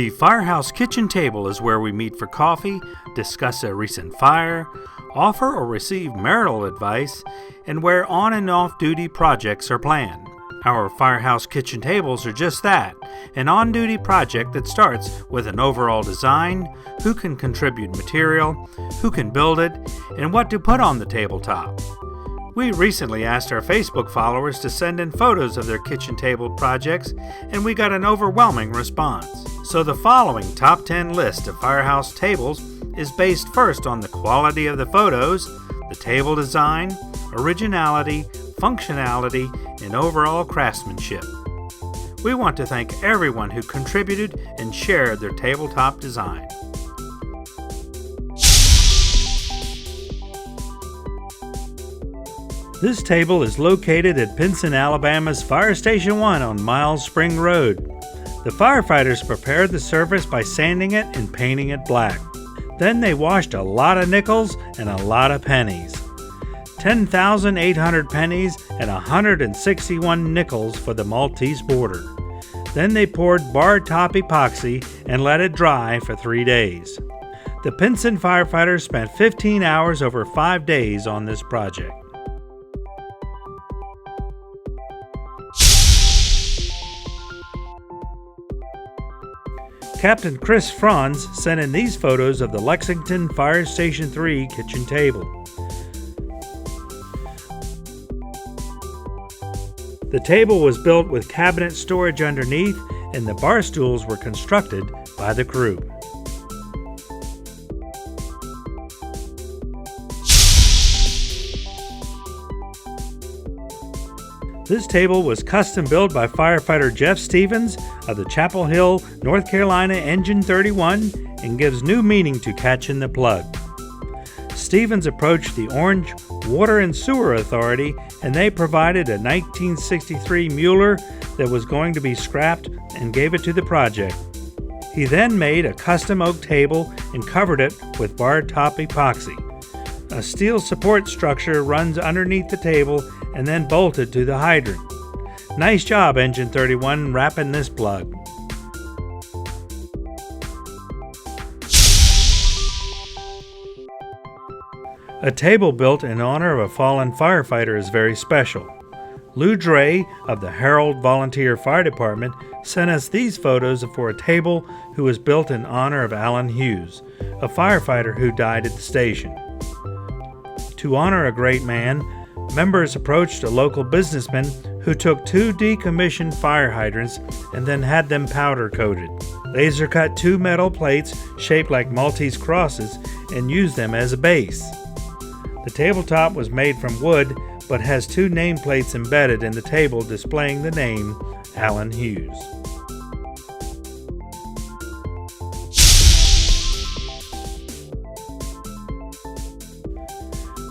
The Firehouse kitchen table is where we meet for coffee, discuss a recent fire, offer or receive marital advice, and where on and off duty projects are planned. Our Firehouse kitchen tables are just that, an on-duty project that starts with an overall design, who can contribute material, who can build it, and what to put on the tabletop. We recently asked our Facebook followers to send in photos of their kitchen table projects, and we got an overwhelming response. So the following top 10 list of Firehouse tables is based first on the quality of the photos, the table design, originality, functionality, and overall craftsmanship. We want to thank everyone who contributed and shared their tabletop design. This table is located at Pinson, Alabama's Fire Station 1 on Miles Spring Road. The firefighters prepared the surface by sanding it and painting it black. Then they washed a lot of nickels and a lot of pennies. 10,800 pennies and 161 nickels for the Maltese border. Then they poured bar top epoxy and let it dry for 3 days. The Pinson firefighters spent 15 hours over 5 days on this project. Captain Chris Franz sent in these photos of the Lexington Fire Station 3 kitchen table. The table was built with cabinet storage underneath, and the bar stools were constructed by the crew. This table was custom built by firefighter Jeff Stevens of the Chapel Hill, North Carolina Engine 31 and gives new meaning to Catchin' the Plug. Stevens approached the Orange Water and Sewer Authority and they provided a 1963 Mueller that was going to be scrapped and gave it to the project. He then made a custom oak table and covered it with bar top epoxy. A steel support structure runs underneath the table and then bolted to the hydrant. Nice job, Engine 31, wrapping this plug. A table built in honor of a fallen firefighter is very special. Lou Dre of the Herald Volunteer Fire Department sent us these photos for a table who was built in honor of Alan Hughes, a firefighter who died at the station. To honor a great man, members approached a local businessman who took 2 decommissioned fire hydrants and then had them powder coated. Laser cut 2 metal plates shaped like Maltese crosses and used them as a base. The tabletop was made from wood but has 2 nameplates embedded in the table displaying the name Alan Hughes.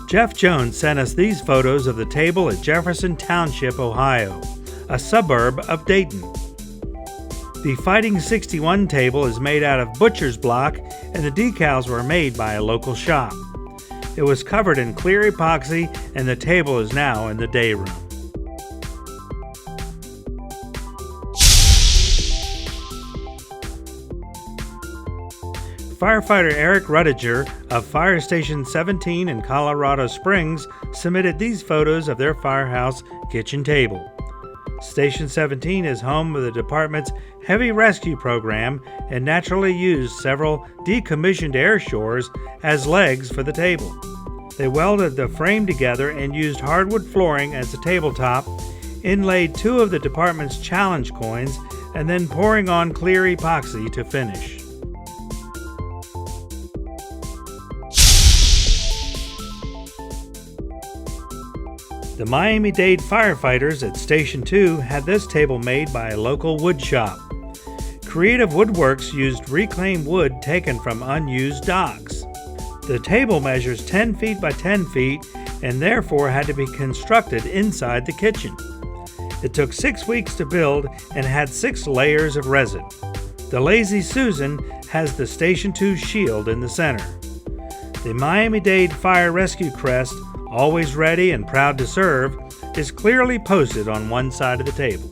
Jeff Jones sent us these photos of the table at Jefferson Township, Ohio, a suburb of Dayton. The Fighting 61 table is made out of butcher's block and the decals were made by a local shop. It was covered in clear epoxy and the table is now in the day room. Firefighter Eric Rudiger of Fire Station 17 in Colorado Springs submitted these photos of their firehouse kitchen table. Station 17 is home of the department's heavy rescue program and naturally used several decommissioned air shores as legs for the table. They welded the frame together and used hardwood flooring as the tabletop, inlaid 2 of the department's challenge coins, and then pouring on clear epoxy to finish. The Miami-Dade firefighters at Station 2 had this table made by a local wood shop. Creative Woodworks used reclaimed wood taken from unused docks. The table measures 10 feet by 10 feet and therefore had to be constructed inside the kitchen. It took 6 weeks to build and had 6 layers of resin. The Lazy Susan has the Station 2 shield in the center. The Miami-Dade Fire Rescue crest, always ready and proud to serve, is clearly posted on one side of the table.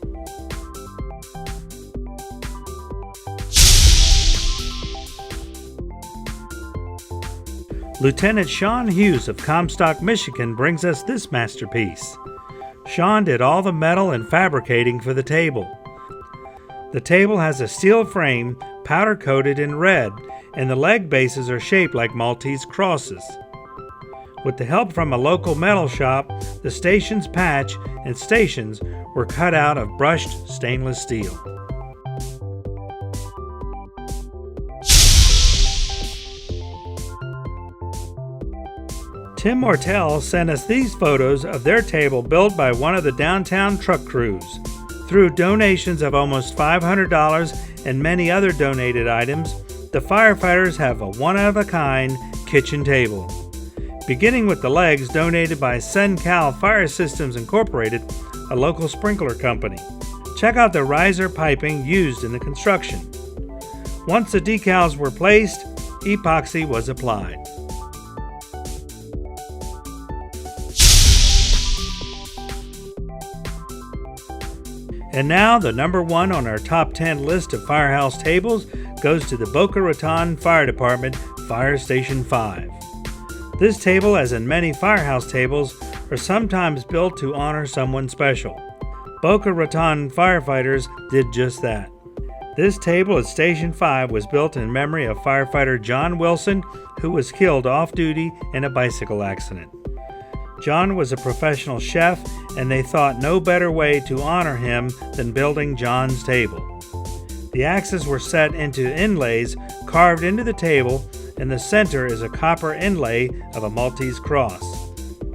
Lieutenant Sean Hughes of Comstock, Michigan brings us this masterpiece. Sean did all the metal and fabricating for the table. The table has a steel frame powder coated in red, and the leg bases are shaped like Maltese crosses. With the help from a local metal shop, the station's patch and stations were cut out of brushed stainless steel. Tim Mortel sent us these photos of their table built by one of the downtown truck crews. Through donations of almost $500 and many other donated items, the firefighters have a one-of-a-kind kitchen table. Beginning with the legs donated by SenCal Fire Systems Incorporated, a local sprinkler company. Check out the riser piping used in the construction. Once the decals were placed, epoxy was applied. And now, the number one on our top 10 list of Firehouse tables goes to the Boca Raton Fire Department Fire Station 5. This table, as in many Firehouse tables, are sometimes built to honor someone special. Boca Raton firefighters did just that. This table at Station 5 was built in memory of firefighter John Wilson, who was killed off-duty in a bicycle accident. John was a professional chef, and they thought no better way to honor him than building John's table. The axes were set into inlays carved into the table, and the center is a copper inlay of a Maltese cross.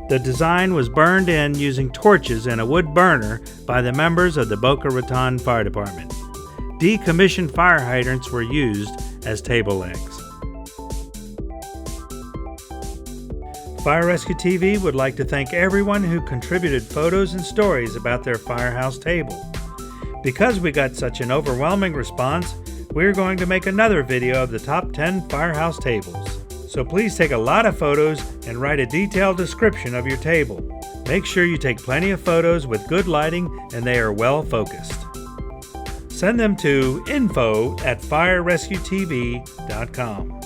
The design was burned in using torches and a wood burner by the members of the Boca Raton Fire Department. Decommissioned fire hydrants were used as table legs. Fire Rescue TV would like to thank everyone who contributed photos and stories about their Firehouse table. Because we got such an overwhelming response, we're going to make another video of the top 10 Firehouse tables. So please take a lot of photos and write a detailed description of your table. Make sure you take plenty of photos with good lighting and they are well focused. Send them to info@firerescuetv.com.